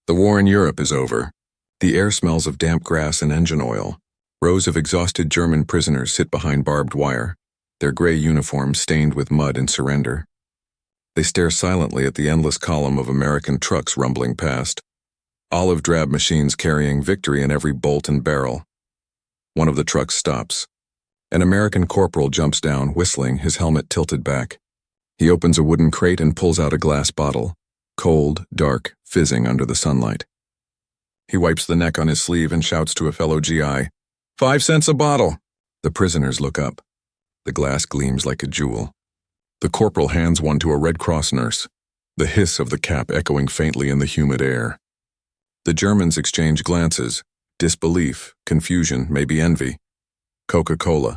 The war in Europe is over. The air smells of damp grass and engine oil. Rows of exhausted German prisoners sit behind barbed wire, their gray uniforms stained with mud in surrender. They stare silently at the endless column of American trucks rumbling past, olive drab machines carrying victory in every bolt and barrel. One of the trucks stops. An American corporal jumps down, whistling, his helmet tilted back. He opens a wooden crate and pulls out a glass bottle, cold, dark, fizzing under the sunlight. He wipes the neck on his sleeve and shouts to a fellow GI, "5 cents a bottle!" The prisoners look up. The glass gleams like a jewel. The corporal hands one to a Red Cross nurse, the hiss of the cap echoing faintly in the humid air. The Germans exchange glances, disbelief, confusion, maybe envy. Coca-Cola.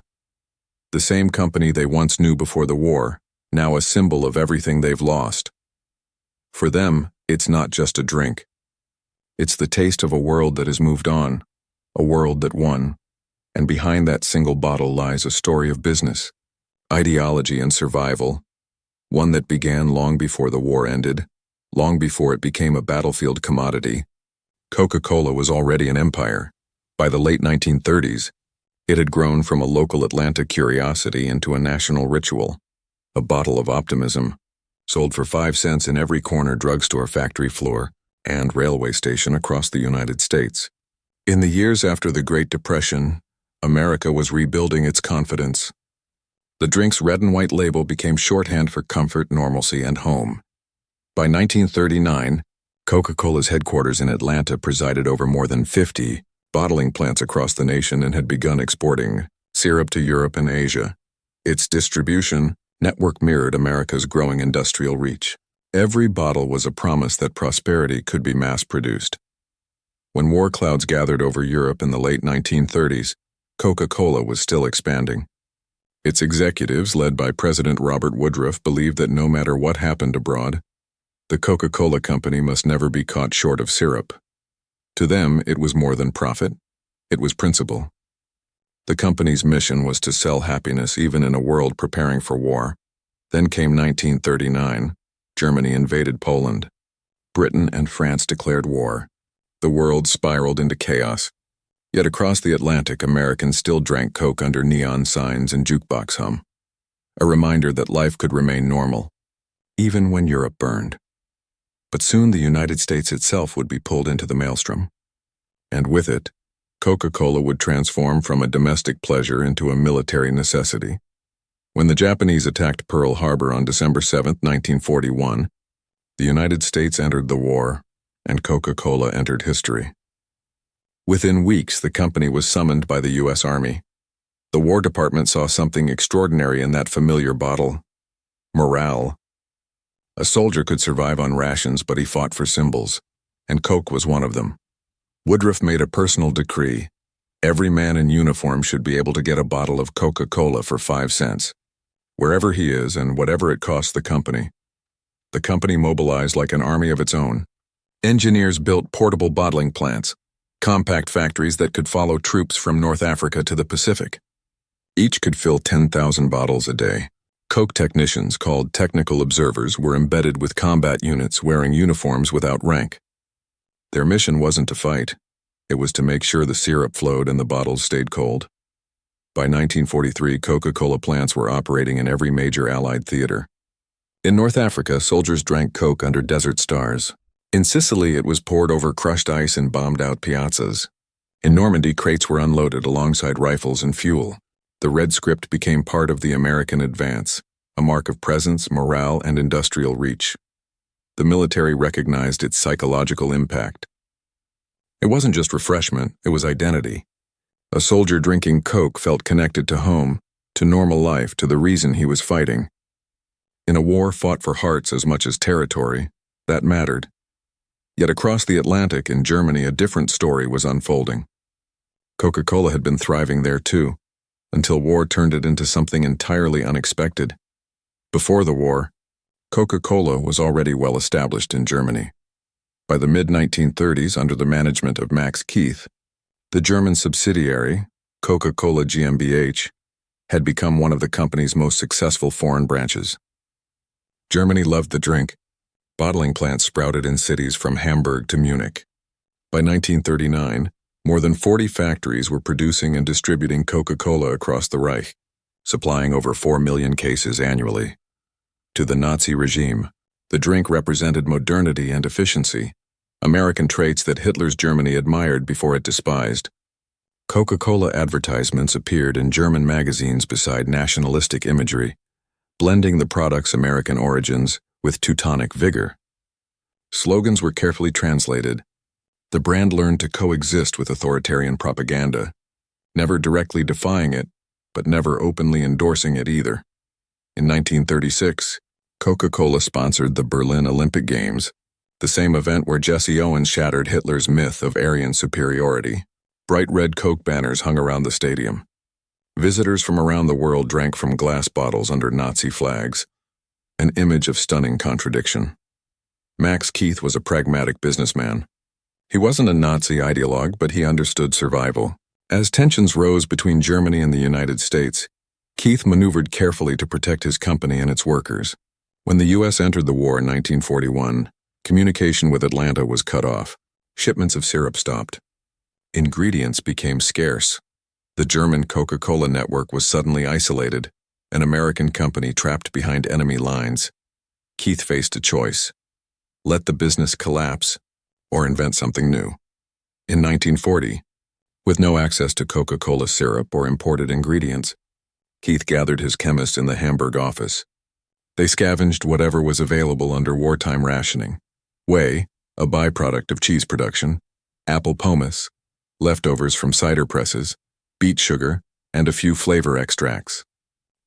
The same company they once knew before the war, now a symbol of everything they've lost. For them, it's not just a drink. It's the taste of a world that has moved on, a world that won, and behind that single bottle lies a story of business, ideology and survival, one that began long before the war ended, long before it became a battlefield commodity. Coca-Cola was already an empire. By the late 1930s, it had grown from a local Atlanta curiosity into a national ritual, a bottle of optimism, sold for 5 cents in every corner drugstore, factory floor, and railway station across the United States. In the years after the Great Depression, America was rebuilding its confidence. The drink's red and white label became shorthand for comfort, normalcy, and home. By 1939, Coca-Cola's headquarters in Atlanta presided over more than 50 bottling plants across the nation and had begun exporting syrup to Europe and Asia. Its distribution network mirrored America's growing industrial reach. Every bottle was a promise that prosperity could be mass-produced. When war clouds gathered over Europe in the late 1930s, Coca-Cola was still expanding. Its executives, led by President Robert Woodruff, believed that no matter what happened abroad, the Coca-Cola Company must never be caught short of syrup. To them, it was more than profit. It was principle. The company's mission was to sell happiness even in a world preparing for war. Then came 1939. Germany invaded Poland. Britain and France declared war. The world spiraled into chaos. Yet across the Atlantic, Americans still drank Coke under neon signs and jukebox hum. A reminder that life could remain normal, even when Europe burned. But soon the United States itself would be pulled into the maelstrom. And with it, Coca-Cola would transform from a domestic pleasure into a military necessity. When the Japanese attacked Pearl Harbor on December 7, 1941, the United States entered the war, and Coca-Cola entered history. Within weeks, the company was summoned by the U.S. Army. The War Department saw something extraordinary in that familiar bottle: morale. A soldier could survive on rations, but he fought for symbols, and Coke was one of them. Woodruff made a personal decree: every man in uniform should be able to get a bottle of Coca-Cola for 5 cents, wherever he is and whatever it costs the company. The company mobilized like an army of its own. Engineers built portable bottling plants, compact factories that could follow troops from North Africa to the Pacific. Each could fill 10,000 bottles a day. Coke technicians, called technical observers, were embedded with combat units wearing uniforms without rank. Their mission wasn't to fight. It was to make sure the syrup flowed and the bottles stayed cold. By 1943, Coca-Cola plants were operating in every major Allied theater. In North Africa, soldiers drank Coke under desert stars. In Sicily, it was poured over crushed ice in bombed-out piazzas. In Normandy, crates were unloaded alongside rifles and fuel. The red script became part of the American advance, a mark of presence, morale, and industrial reach. The military recognized its psychological impact. It wasn't just refreshment, it was identity. A soldier drinking Coke felt connected to home, to normal life, to the reason he was fighting. In a war fought for hearts as much as territory, that mattered. Yet across the Atlantic, in Germany, a different story was unfolding. Coca-Cola had been thriving there too, until war turned it into something entirely unexpected. Before the war, Coca-Cola was already well established in Germany. By the mid-1930s, under the management of Max Keith, the German subsidiary, Coca-Cola GmbH, had become one of the company's most successful foreign branches. Germany loved the drink. Bottling plants sprouted in cities from Hamburg to Munich. By 1939, more than 40 factories were producing and distributing Coca-Cola across the Reich, supplying over 4 million cases annually. To the Nazi regime, the drink represented modernity and efficiency, American traits that Hitler's Germany admired before it despised. Coca-Cola advertisements appeared in German magazines beside nationalistic imagery, blending the product's American origins with Teutonic vigor. Slogans were carefully translated. The brand learned to coexist with authoritarian propaganda, never directly defying it, but never openly endorsing it either. In 1936, Coca-Cola sponsored the Berlin Olympic Games, the same event where Jesse Owens shattered Hitler's myth of Aryan superiority. Bright red Coke banners hung around the stadium. Visitors from around the world drank from glass bottles under Nazi flags, an image of stunning contradiction. Max Keith was a pragmatic businessman. He wasn't a Nazi ideologue, but he understood survival. As tensions rose between Germany and the United States, Keith maneuvered carefully to protect his company and its workers. When the U.S. entered the war in 1941, communication with Atlanta was cut off. Shipments of syrup stopped. Ingredients became scarce. The German Coca-Cola network was suddenly isolated, an American company trapped behind enemy lines. Keith faced a choice: let the business collapse or invent something new. In 1940, with no access to Coca-Cola syrup or imported ingredients, Keith gathered his chemists in the Hamburg office. They scavenged whatever was available under wartime rationing: whey, a byproduct of cheese production, apple pomace, leftovers from cider presses, beet sugar, and a few flavor extracts.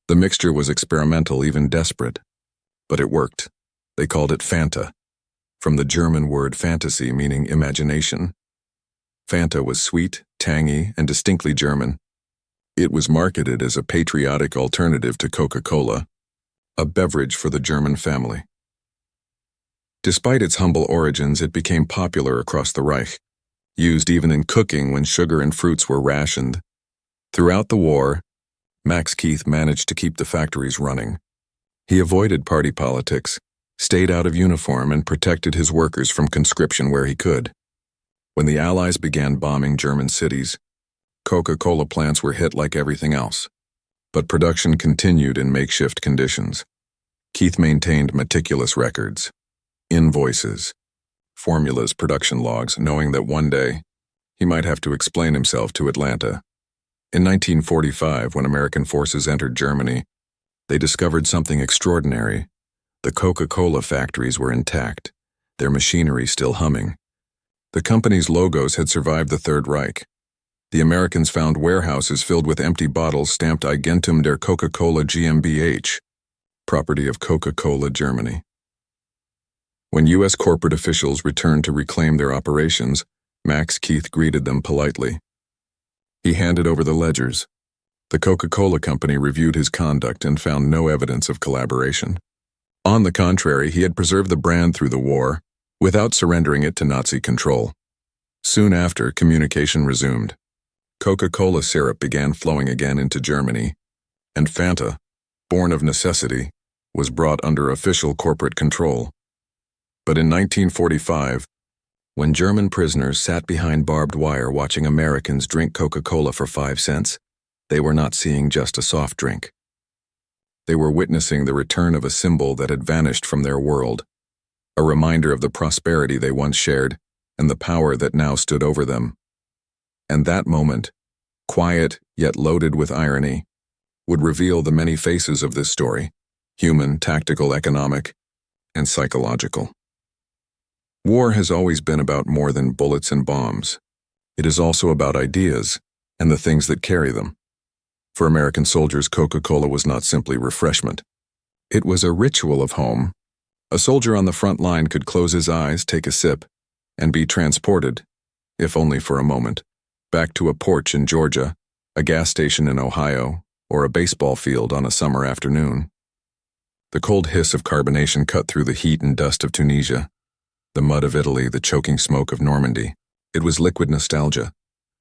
The mixture was experimental, even desperate. But it worked. They called it Fanta, from the German word fantasy meaning imagination. Fanta was sweet, tangy, and distinctly German. It was marketed as a patriotic alternative to Coca-Cola, a beverage for the German family. Despite its humble origins, it became popular across the Reich, used even in cooking when sugar and fruits were rationed. Throughout the war, Max Keith managed to keep the factories running. He avoided party politics, stayed out of uniform, and protected his workers from conscription where he could. When the Allies began bombing German cities, Coca-Cola plants were hit like everything else. But production continued in makeshift conditions. Keith maintained meticulous records, invoices, formulas, production logs, knowing that one day he might have to explain himself to Atlanta. In 1945, when American forces entered Germany, they discovered something extraordinary. The Coca-Cola factories were intact, their machinery still humming. The company's logos had survived the Third Reich. The Americans found warehouses filled with empty bottles stamped Eigentum der Coca-Cola GmbH, property of Coca-Cola Germany. When U.S. corporate officials returned to reclaim their operations, Max Keith greeted them politely. He handed over the ledgers. The Coca-Cola Company reviewed his conduct and found no evidence of collaboration. On the contrary, he had preserved the brand through the war, without surrendering it to Nazi control. Soon after, communication resumed. Coca-Cola syrup began flowing again into Germany, and Fanta, born of necessity, was brought under official corporate control. But in 1945, when German prisoners sat behind barbed wire watching Americans drink Coca-Cola for 5 cents, they were not seeing just a soft drink. They were witnessing the return of a symbol that had vanished from their world, a reminder of the prosperity they once shared and the power that now stood over them. And that moment, quiet yet loaded with irony, would reveal the many faces of this story: human, tactical, economic, and psychological. War has always been about more than bullets and bombs. It is also about ideas and the things that carry them. For American soldiers, Coca-Cola was not simply refreshment. It was a ritual of home. A soldier on the front line could close his eyes, take a sip, and be transported, if only for a moment, back to a porch in Georgia, a gas station in Ohio, or a baseball field on a summer afternoon. The cold hiss of carbonation cut through the heat and dust of Tunisia, the mud of Italy, the choking smoke of Normandy. It was liquid nostalgia,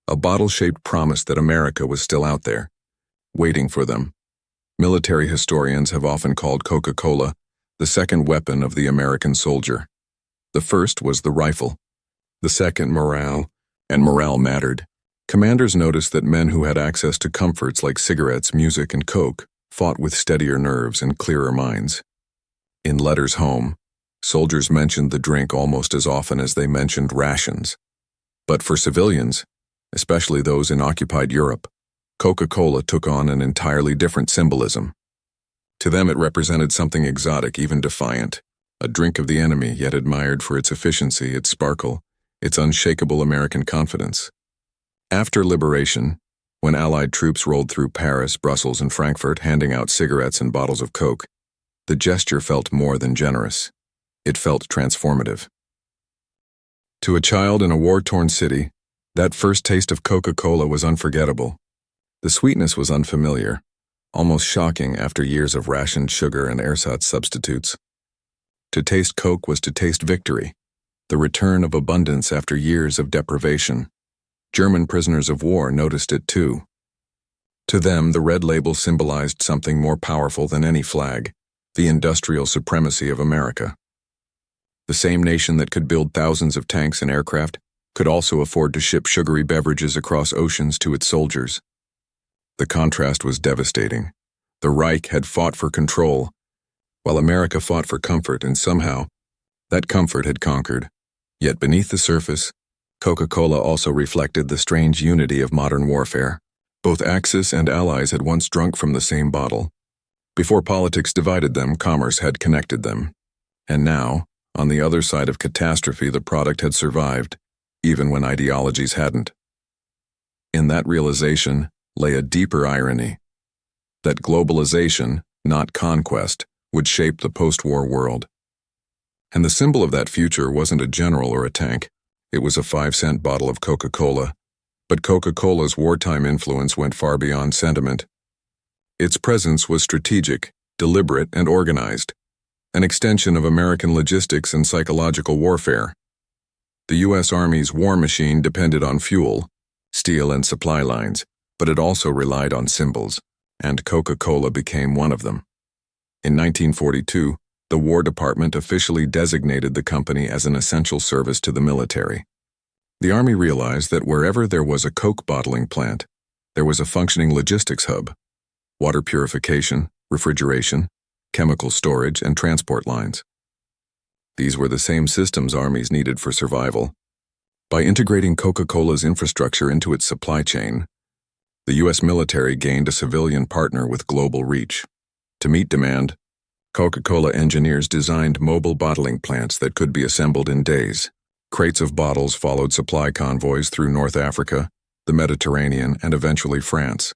a bottle-shaped promise that America was still out there, waiting for them. Military historians have often called Coca-Cola the second weapon of the American soldier. The first was the rifle. The second, morale, and morale mattered. Commanders noticed that men who had access to comforts like cigarettes, music, and coke fought with steadier nerves and clearer minds. In letters home, soldiers mentioned the drink almost as often as they mentioned rations. But for civilians, especially those in occupied Europe, Coca-Cola took on an entirely different symbolism. To them it represented something exotic, even defiant, a drink of the enemy, yet admired for its efficiency, its sparkle, its unshakable American confidence. After liberation, when Allied troops rolled through Paris, Brussels, and Frankfurt handing out cigarettes and bottles of Coke, the gesture felt more than generous. It felt transformative. To a child in a war-torn city, that first taste of Coca-Cola was unforgettable. The sweetness was unfamiliar, almost shocking after years of rationed sugar and ersatz substitutes. To taste Coke was to taste victory, the return of abundance after years of deprivation. German prisoners of war noticed it too. To them, the red label symbolized something more powerful than any flag, the industrial supremacy of America. The same nation that could build thousands of tanks and aircraft could also afford to ship sugary beverages across oceans to its soldiers. The contrast was devastating. The Reich had fought for control, while America fought for comfort, and somehow, that comfort had conquered. Yet beneath the surface, Coca-Cola also reflected the strange unity of modern warfare. Both Axis and Allies had once drunk from the same bottle. Before politics divided them, commerce had connected them. And now, on the other side of catastrophe, the product had survived, even when ideologies hadn't. In that realization lay a deeper irony, that globalization, not conquest, would shape the post-war world. And the symbol of that future wasn't a general or a tank. It was a 5-cent bottle of Coca-Cola. But Coca-Cola's wartime influence went far beyond sentiment. Its presence was strategic, deliberate, and organized, an extension of American logistics and psychological warfare. The U.S. Army's war machine depended on fuel, steel, and supply lines, but it also relied on symbols, and Coca-Cola became one of them. In 1942, the War Department officially designated the company as an essential service to the military. The Army realized that wherever there was a Coke bottling plant, there was a functioning logistics hub: water purification, refrigeration, chemical storage, and transport lines. These were the same systems armies needed for survival. By integrating Coca-Cola's infrastructure into its supply chain, the U.S. military gained a civilian partner with global reach. To meet demand, Coca-Cola engineers designed mobile bottling plants that could be assembled in days. Crates of bottles followed supply convoys through North Africa, the Mediterranean, and eventually France.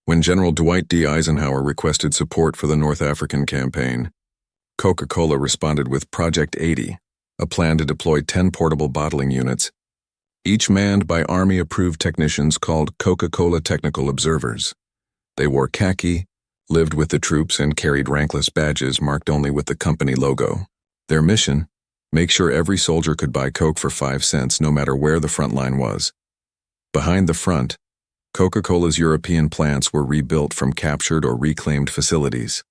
When General Dwight D. Eisenhower requested support for the North African campaign, Coca-Cola responded with Project 80, a plan to deploy 10 portable bottling units, each manned by Army-approved technicians called Coca-Cola Technical Observers. They wore khaki, lived with the troops, and carried rankless badges marked only with the company logo. Their mission: make sure every soldier could buy Coke for 5 cents no matter where the front line was. Behind the front, Coca-Cola's European plants were rebuilt from captured or reclaimed facilities.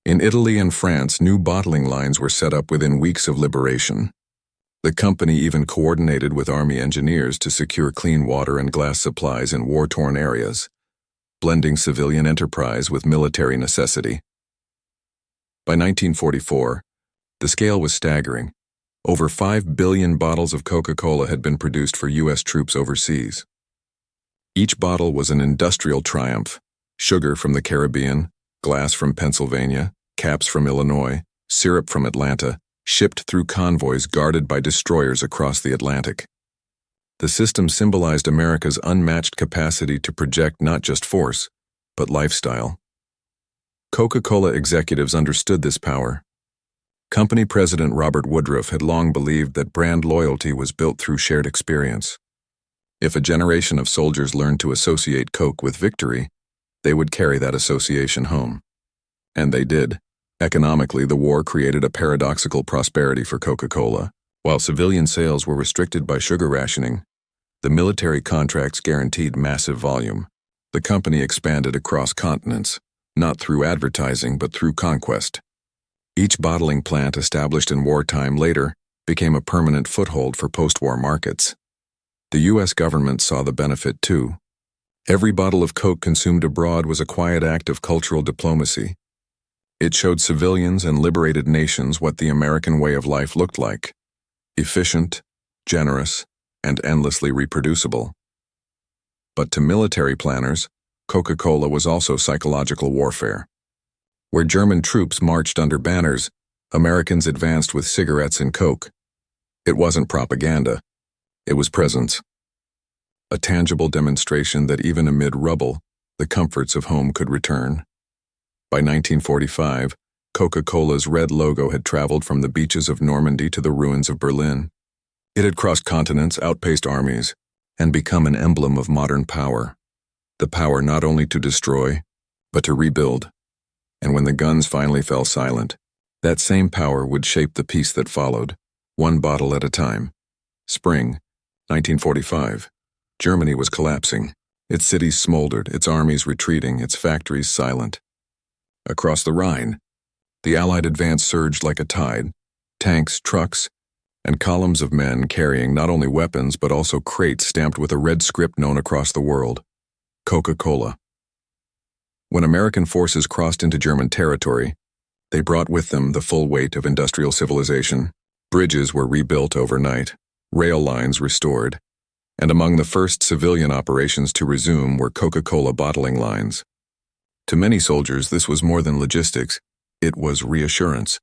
In Italy and France, new bottling lines were set up within weeks of liberation. The company even coordinated with Army engineers to secure clean water and glass supplies in war-torn areas, blending civilian enterprise with military necessity. By 1944, the scale was staggering. Over 5 billion bottles of Coca-Cola had been produced for U.S. troops overseas. Each bottle was an industrial triumph: sugar from the Caribbean, glass from Pennsylvania, caps from Illinois, syrup from Atlanta, shipped through convoys guarded by destroyers across the Atlantic. The system symbolized America's unmatched capacity to project not just force, but lifestyle. Coca-Cola executives understood this power. Company President Robert Woodruff had long believed that brand loyalty was built through shared experience. If a generation of soldiers learned to associate Coke with victory, they would carry that association home. And they did. Economically, the war created a paradoxical prosperity for Coca-Cola. While civilian sales were restricted by sugar rationing, the military contracts guaranteed massive volume. The company expanded across continents, not through advertising but through conquest. Each bottling plant established in wartime later became a permanent foothold for post-war markets. The U.S. government saw the benefit too. Every bottle of Coke consumed abroad was a quiet act of cultural diplomacy. It showed civilians and liberated nations what the American way of life looked like: efficient, generous, and endlessly reproducible. But to military planners, Coca-Cola was also psychological warfare. Where German troops marched under banners, Americans advanced with cigarettes and Coke. It wasn't propaganda. It was presence. A tangible demonstration that even amid rubble, the comforts of home could return. By 1945, Coca-Cola's red logo had traveled from the beaches of Normandy to the ruins of Berlin. It had crossed continents, outpaced armies, and become an emblem of modern power. The power not only to destroy, but to rebuild. And when the guns finally fell silent, that same power would shape the peace that followed, one bottle at a time. Spring, 1945. Germany was collapsing. Its cities smoldered, its armies retreating, its factories silent. Across the Rhine, the Allied advance surged like a tide, tanks, trucks, and columns of men carrying not only weapons but also crates stamped with a red script known across the world: Coca-Cola. When American forces crossed into German territory, they brought with them the full weight of industrial civilization. Bridges were rebuilt overnight, rail lines restored, and among the first civilian operations to resume were Coca-Cola bottling lines. To many soldiers, this was more than logistics, it was reassurance.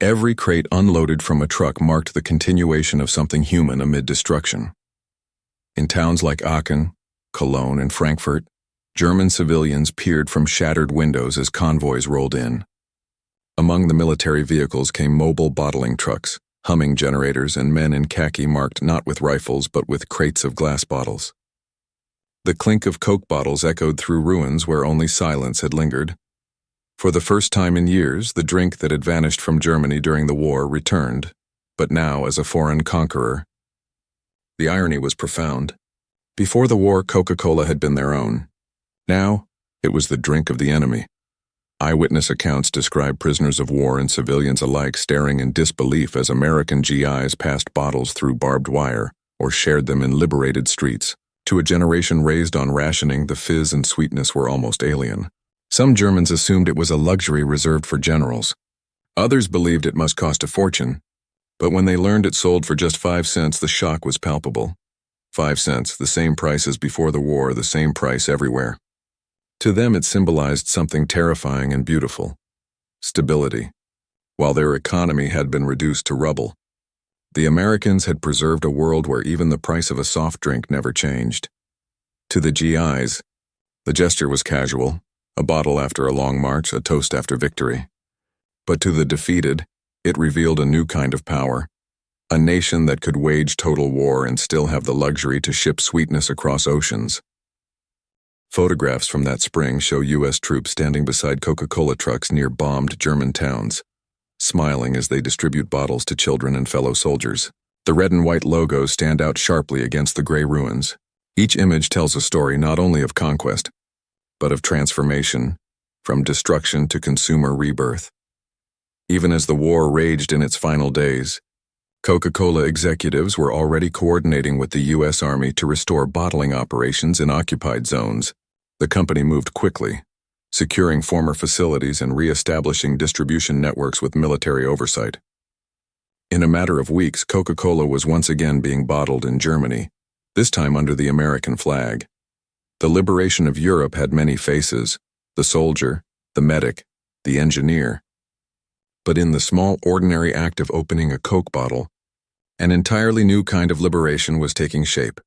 Every crate unloaded from a truck marked the continuation of something human amid destruction. In towns like Aachen, Cologne, and Frankfurt, German civilians peered from shattered windows as convoys rolled in. Among the military vehicles came mobile bottling trucks, humming generators, and men in khaki marked not with rifles but with crates of glass bottles. The clink of Coke bottles echoed through ruins where only silence had lingered. For the first time in years, the drink that had vanished from Germany during the war returned, but now as a foreign conqueror. The irony was profound. Before the war, Coca-Cola had been their own. Now, it was the drink of the enemy. Eyewitness accounts describe prisoners of war and civilians alike staring in disbelief as American GIs passed bottles through barbed wire or shared them in liberated streets. To a generation raised on rationing, the fizz and sweetness were almost alien. Some Germans assumed it was a luxury reserved for generals. Others believed it must cost a fortune. But when they learned it sold for just 5 cents, the shock was palpable. 5 cents, the same price as before the war, the same price everywhere. To them it symbolized something terrifying and beautiful: stability. While their economy had been reduced to rubble, the Americans had preserved a world where even the price of a soft drink never changed. To the GIs, the gesture was casual, a bottle after a long march, a toast after victory. But to the defeated, it revealed a new kind of power, a nation that could wage total war and still have the luxury to ship sweetness across oceans. Photographs from that spring show U.S. troops standing beside Coca-Cola trucks near bombed German towns, smiling as they distribute bottles to children and fellow soldiers. The red and white logos stand out sharply against the gray ruins. Each image tells a story not only of conquest, but of transformation, from destruction to consumer rebirth. Even as the war raged in its final days, Coca-Cola executives were already coordinating with the U.S. Army to restore bottling operations in occupied zones. The company moved quickly, securing former facilities and re-establishing distribution networks with military oversight. In a matter of weeks, Coca-Cola was once again being bottled in Germany, this time under the American flag. The liberation of Europe had many faces: the soldier, the medic, the engineer. But in the small, ordinary act of opening a Coke bottle, an entirely new kind of liberation was taking shape: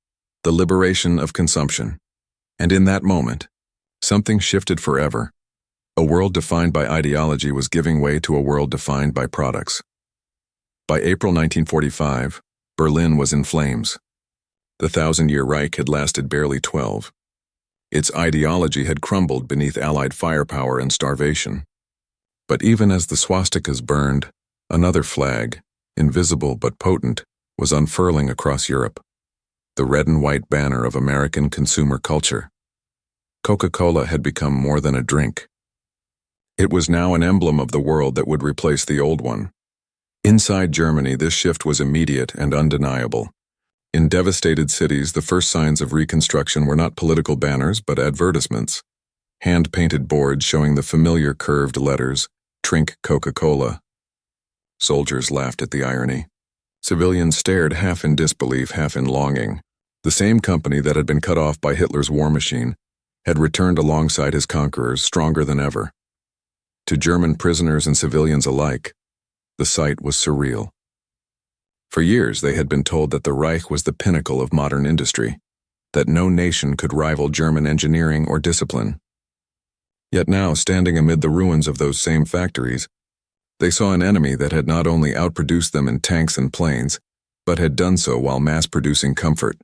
the liberation of consumption. And in that moment, something shifted forever. A world defined by ideology was giving way to a world defined by products. By April 1945, Berlin was in flames. The 1,000-year Reich had lasted barely 12. Its ideology had crumbled beneath Allied firepower and starvation. But even as the swastikas burned, another flag, invisible but potent, was unfurling across Europe: the red and white banner of American consumer culture. Coca-Cola had become more than a drink. It was now an emblem of the world that would replace the old one. Inside Germany, this shift was immediate and undeniable. In devastated cities, the first signs of reconstruction were not political banners, but advertisements. Hand-painted boards showing the familiar curved letters, "Drink Coca-Cola." Soldiers laughed at the irony. Civilians stared, half in disbelief, half in longing. The same company that had been cut off by Hitler's war machine had returned alongside his conquerors, stronger than ever. To German prisoners and civilians alike, the sight was surreal. For years, they had been told that the Reich was the pinnacle of modern industry, that no nation could rival German engineering or discipline. Yet now, standing amid the ruins of those same factories, they saw an enemy that had not only outproduced them in tanks and planes, but had done so while mass-producing comfort.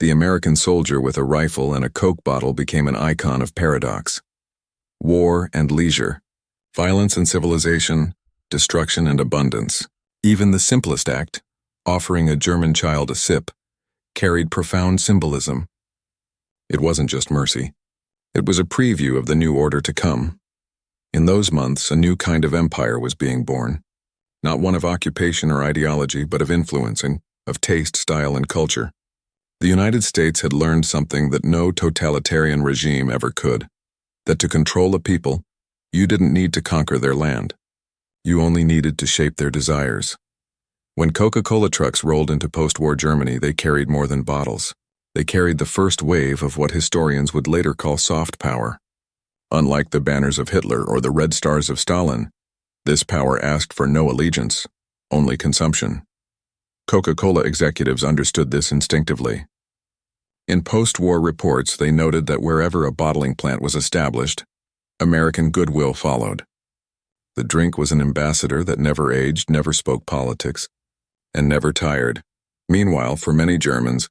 The American soldier with a rifle and a Coke bottle became an icon of paradox. War and leisure, violence and civilization, destruction and abundance. Even the simplest act, offering a German child a sip, carried profound symbolism. It wasn't just mercy. It was a preview of the new order to come. In those months, a new kind of empire was being born. Not one of occupation or ideology, but of influencing, of taste, style, and culture. The United States had learned something that no totalitarian regime ever could. That to control a people, you didn't need to conquer their land. You only needed to shape their desires. When Coca-Cola trucks rolled into post-war Germany, they carried more than bottles. They carried the first wave of what historians would later call soft power. Unlike the banners of Hitler or the red stars of Stalin, this power asked for no allegiance, only consumption. Coca-Cola executives understood this instinctively. In post-war reports, they noted that wherever a bottling plant was established, American goodwill followed. The drink was an ambassador that never aged, never spoke politics, and never tired. Meanwhile, for many Germans,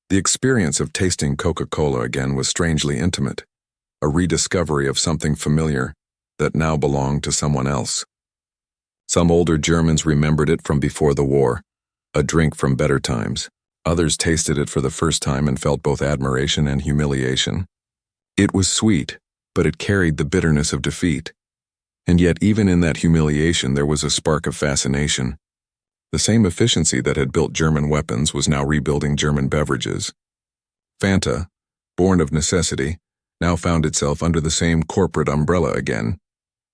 the experience of tasting Coca-Cola again was strangely intimate, a rediscovery of something familiar that now belonged to someone else. Some older Germans remembered it from before the war, a drink from better times. Others tasted it for the first time and felt both admiration and humiliation. It was sweet, but it carried the bitterness of defeat. And yet even in that humiliation there was a spark of fascination. The same efficiency that had built German weapons was now rebuilding German beverages. Fanta, born of necessity, now found itself under the same corporate umbrella again,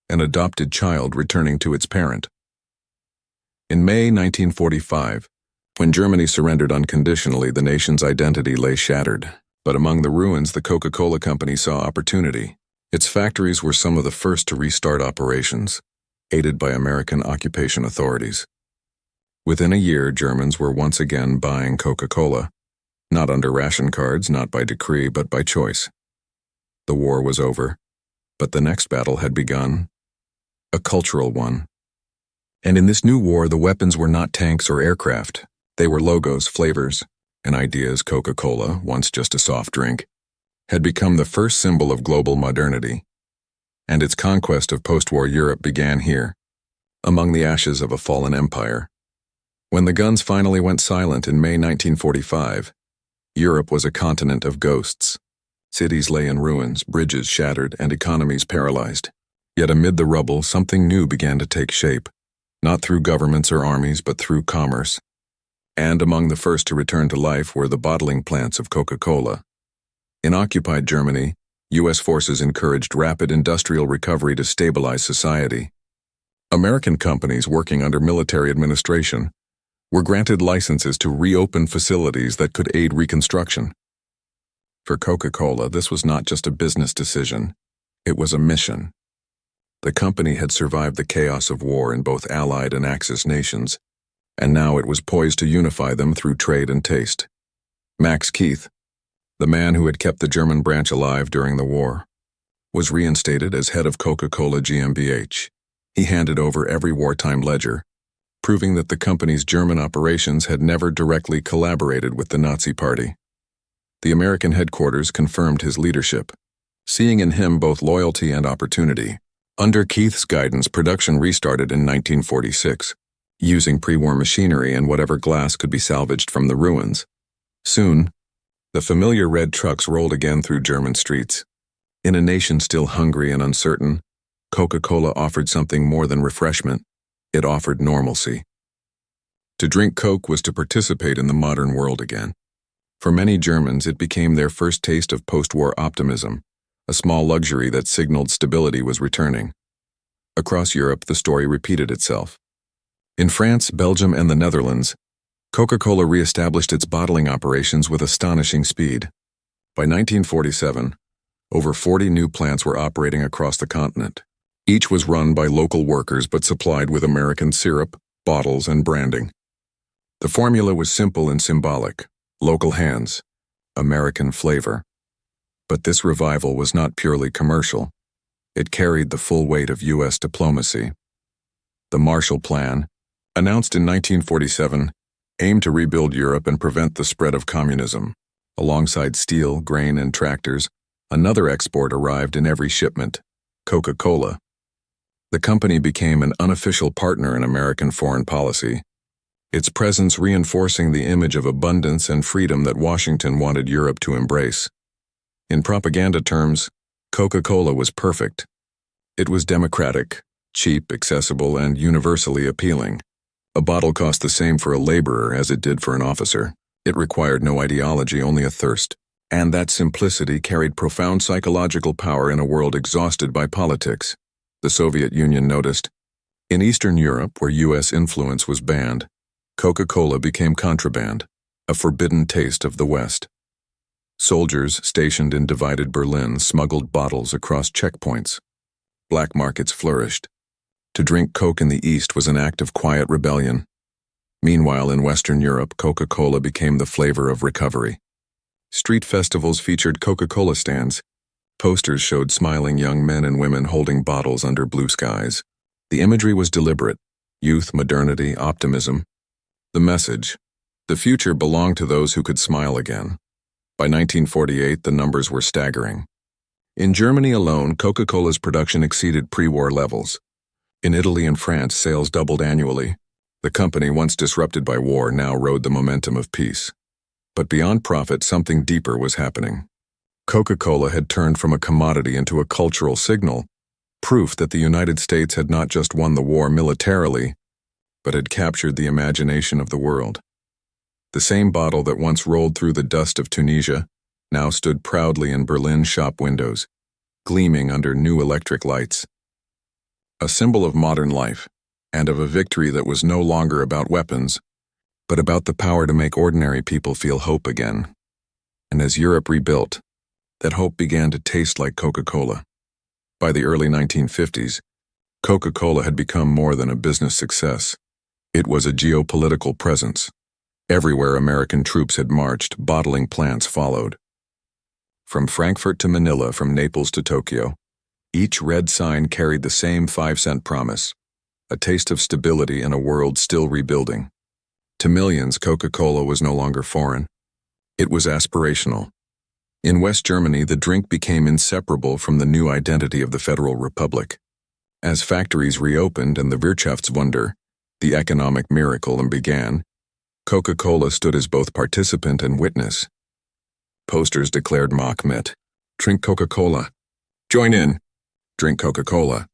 an adopted child returning to its parent. In May 1945, when Germany surrendered unconditionally, the nation's identity lay shattered. But among the ruins, the Coca-Cola Company saw opportunity. Its factories were some of the first to restart operations, aided by American occupation authorities. Within a year, Germans were once again buying Coca-Cola, not under ration cards, not by decree, but by choice. The war was over, but the next battle had begun, a cultural one. And in this new war, the weapons were not tanks or aircraft. They were logos, flavors, and ideas. Coca-Cola, once just a soft drink, had become the first symbol of global modernity. And its conquest of post-war Europe began here, among the ashes of a fallen empire. When the guns finally went silent in May 1945, Europe was a continent of ghosts. Cities lay in ruins, bridges shattered, and economies paralyzed. Yet amid the rubble, something new began to take shape, not through governments or armies, but through commerce. And among the first to return to life were the bottling plants of Coca-Cola. In occupied Germany, U.S. forces encouraged rapid industrial recovery to stabilize society. American companies working under military administration were granted licenses to reopen facilities that could aid reconstruction. For Coca-Cola, this was not just a business decision, it was a mission. The company had survived the chaos of war in both Allied and Axis nations, and now it was poised to unify them through trade and taste. Max Keith, the man who had kept the German branch alive during the war, was reinstated as head of Coca-Cola GmbH. He handed over every wartime ledger, proving that the company's German operations had never directly collaborated with the Nazi Party. The American headquarters confirmed his leadership, seeing in him both loyalty and opportunity. Under Keith's guidance, production restarted in 1946, using pre-war machinery and whatever glass could be salvaged from the ruins. Soon, the familiar red trucks rolled again through German streets. In a nation still hungry and uncertain, Coca-Cola offered something more than refreshment. It offered normalcy. To drink Coke was to participate in the modern world again. For many Germans, it became their first taste of post-war optimism, a small luxury that signaled stability was returning. Across Europe, the story repeated itself. In France, Belgium, and the Netherlands, Coca-Cola re-established its bottling operations with astonishing speed. By 1947, over 40 new plants were operating across the continent. Each was run by local workers but supplied with American syrup, bottles, and branding. The formula was simple and symbolic: local hands, American flavor. But this revival was not purely commercial. It carried the full weight of U.S. diplomacy. The Marshall Plan, announced in 1947, aimed to rebuild Europe and prevent the spread of communism. Alongside steel, grain, and tractors, another export arrived in every shipment: Coca-Cola. The company became an unofficial partner in American foreign policy, its presence reinforcing the image of abundance and freedom that Washington wanted Europe to embrace. In propaganda terms, Coca-Cola was perfect. It was democratic, cheap, accessible, and universally appealing. A bottle cost the same for a laborer as it did for an officer. It required no ideology, only a thirst. And that simplicity carried profound psychological power in a world exhausted by politics. The Soviet Union noticed. In Eastern Europe, where U.S. influence was banned, Coca-Cola became contraband, a forbidden taste of the West. Soldiers stationed in divided Berlin smuggled bottles across checkpoints. Black markets flourished. To drink Coke in the East was an act of quiet rebellion. Meanwhile, in Western Europe, Coca-Cola became the flavor of recovery. Street festivals featured Coca-Cola stands. Posters showed smiling young men and women holding bottles under blue skies. The imagery was deliberate: youth, modernity, optimism. The message: the future belonged to those who could smile again. By 1948, the numbers were staggering. In Germany alone, Coca-Cola's production exceeded pre-war levels. In Italy and France, sales doubled annually. The company, once disrupted by war, now rode the momentum of peace. But beyond profit, something deeper was happening. Coca-Cola had turned from a commodity into a cultural signal, proof that the United States had not just won the war militarily, but had captured the imagination of the world. The same bottle that once rolled through the dust of Tunisia now stood proudly in Berlin shop windows, gleaming under new electric lights. A symbol of modern life, and of a victory that was no longer about weapons, but about the power to make ordinary people feel hope again. And as Europe rebuilt, that hope began to taste like Coca-Cola. By the early 1950s, Coca-Cola had become more than a business success. It was a geopolitical presence. Everywhere American troops had marched, bottling plants followed. From Frankfurt to Manila, from Naples to Tokyo, each red sign carried the same 5-cent promise: a taste of stability in a world still rebuilding. To millions, Coca-Cola was no longer foreign. It was aspirational. In West Germany, the drink became inseparable from the new identity of the Federal Republic. As factories reopened and the Wirtschaftswunder, the economic miracle, began, Coca-Cola stood as both participant and witness. Posters declared mock mit: drink Coca-Cola. Join in. Drink Coca-Cola.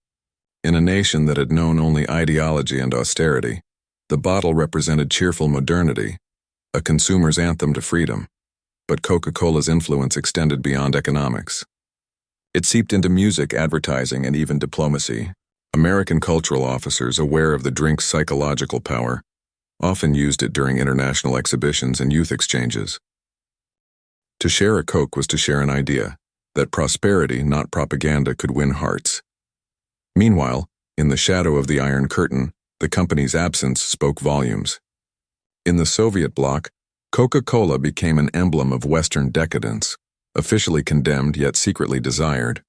In a nation that had known only ideology and austerity, the bottle represented cheerful modernity, a consumer's anthem to freedom. But Coca-Cola's influence extended beyond economics. It seeped into music, advertising, and even diplomacy. American cultural officers, aware of the drink's psychological power, often used it during international exhibitions and youth exchanges. To share a Coke was to share an idea that prosperity, not propaganda, could win hearts. Meanwhile, in the shadow of the Iron Curtain, the company's absence spoke volumes. In the Soviet bloc, Coca-Cola became an emblem of Western decadence, officially condemned yet secretly desired.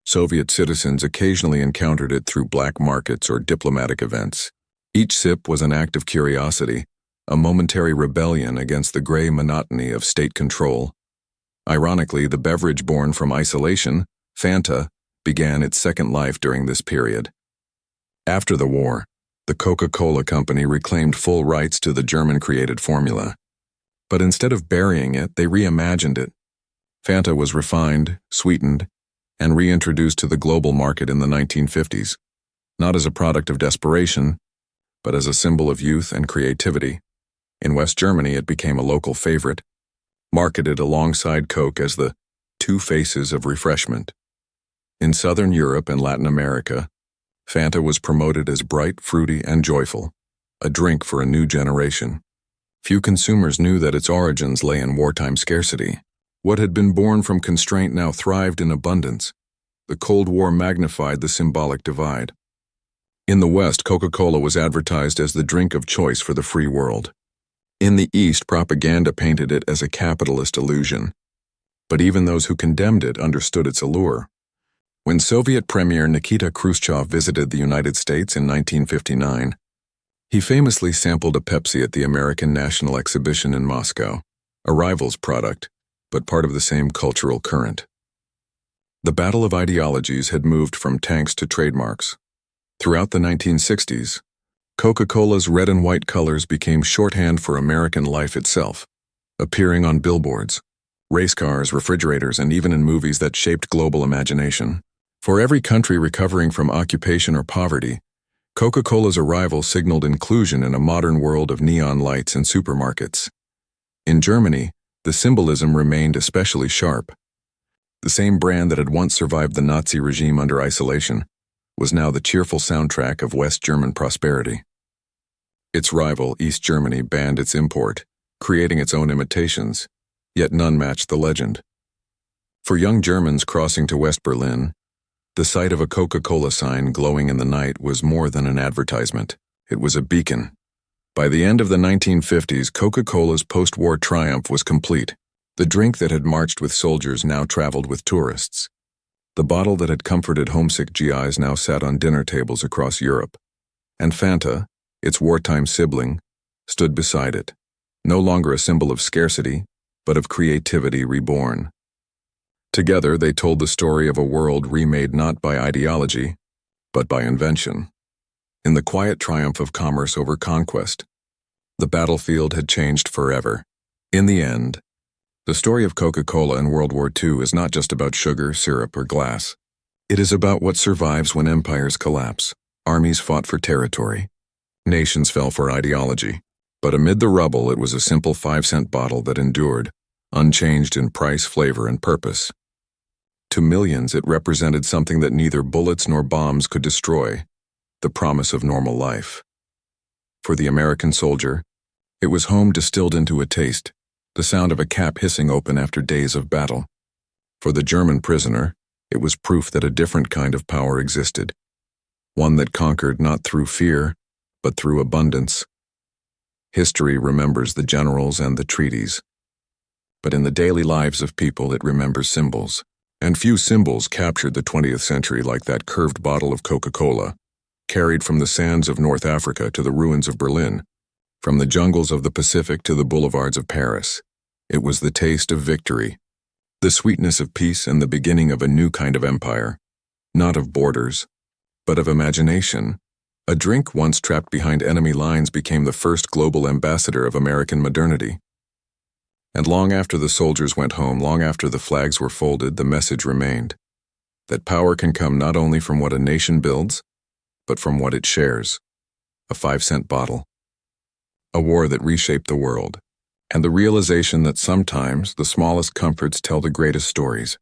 Soviet citizens occasionally encountered it through black markets or diplomatic events. Each sip was an act of curiosity, a momentary rebellion against the gray monotony of state control. Ironically, the beverage born from isolation, Fanta, began its second life during this period. After the war, the Coca-Cola Company reclaimed full rights to the German-created formula. But instead of burying it, they reimagined it. Fanta was refined, sweetened, and reintroduced to the global market in the 1950s. not as a product of desperation, but as a symbol of youth and creativity. In West Germany, it became a local favorite, marketed alongside Coke as the two faces of refreshment. In Southern Europe and Latin America, Fanta was promoted as bright, fruity, and joyful, a drink for a new generation. Few consumers knew that its origins lay in wartime scarcity. What had been born from constraint now thrived in abundance. The Cold War magnified the symbolic divide. In the West, Coca-Cola was advertised as the drink of choice for the free world. In the East, propaganda painted it as a capitalist illusion. But even those who condemned it understood its allure. When Soviet Premier Nikita Khrushchev visited the United States in 1959, he famously sampled a Pepsi at the American National Exhibition in Moscow, a rival's product, but part of the same cultural current. The battle of ideologies had moved from tanks to trademarks. Throughout the 1960s, Coca-Cola's red and white colors became shorthand for American life itself, appearing on billboards, race cars, refrigerators, and even in movies that shaped global imagination. For every country recovering from occupation or poverty, Coca-Cola's arrival signaled inclusion in a modern world of neon lights and supermarkets. In Germany, the symbolism remained especially sharp. The same brand that had once survived the Nazi regime under isolation was now the cheerful soundtrack of West German prosperity. Its rival, East Germany, banned its import, creating its own imitations, yet none matched the legend. For young Germans crossing to West Berlin, the sight of a Coca-Cola sign glowing in the night was more than an advertisement. It was a beacon. By the end of the 1950s, Coca-Cola's post-war triumph was complete. The drink that had marched with soldiers now traveled with tourists. The bottle that had comforted homesick GIs now sat on dinner tables across Europe. And Fanta, its wartime sibling, stood beside it, no longer a symbol of scarcity, but of creativity reborn. Together, they told the story of a world remade not by ideology, but by invention. In the quiet triumph of commerce over conquest, the battlefield had changed forever. In the end, the story of Coca-Cola in World War II is not just about sugar, syrup, or glass. It is about what survives when empires collapse. Armies fought for territory. Nations fell for ideology. But amid the rubble, it was a simple 5-cent bottle that endured, unchanged in price, flavor, and purpose. To millions, it represented something that neither bullets nor bombs could destroy: the promise of normal life. For the American soldier, it was home distilled into a taste, the sound of a cap hissing open after days of battle. For the German prisoner, it was proof that a different kind of power existed, one that conquered not through fear, but through abundance. History remembers the generals and the treaties, but in the daily lives of people it remembers symbols. And few symbols captured the 20th century like that curved bottle of Coca-Cola, carried from the sands of North Africa to the ruins of Berlin, from the jungles of the Pacific to the boulevards of Paris. It was the taste of victory, the sweetness of peace, and the beginning of a new kind of empire, not of borders, but of imagination. A drink once trapped behind enemy lines became the first global ambassador of American modernity. And long after the soldiers went home, long after the flags were folded, the message remained that power can come not only from what a nation builds, but from what it shares. A 5-cent bottle, a war that reshaped the world, and the realization that sometimes the smallest comforts tell the greatest stories.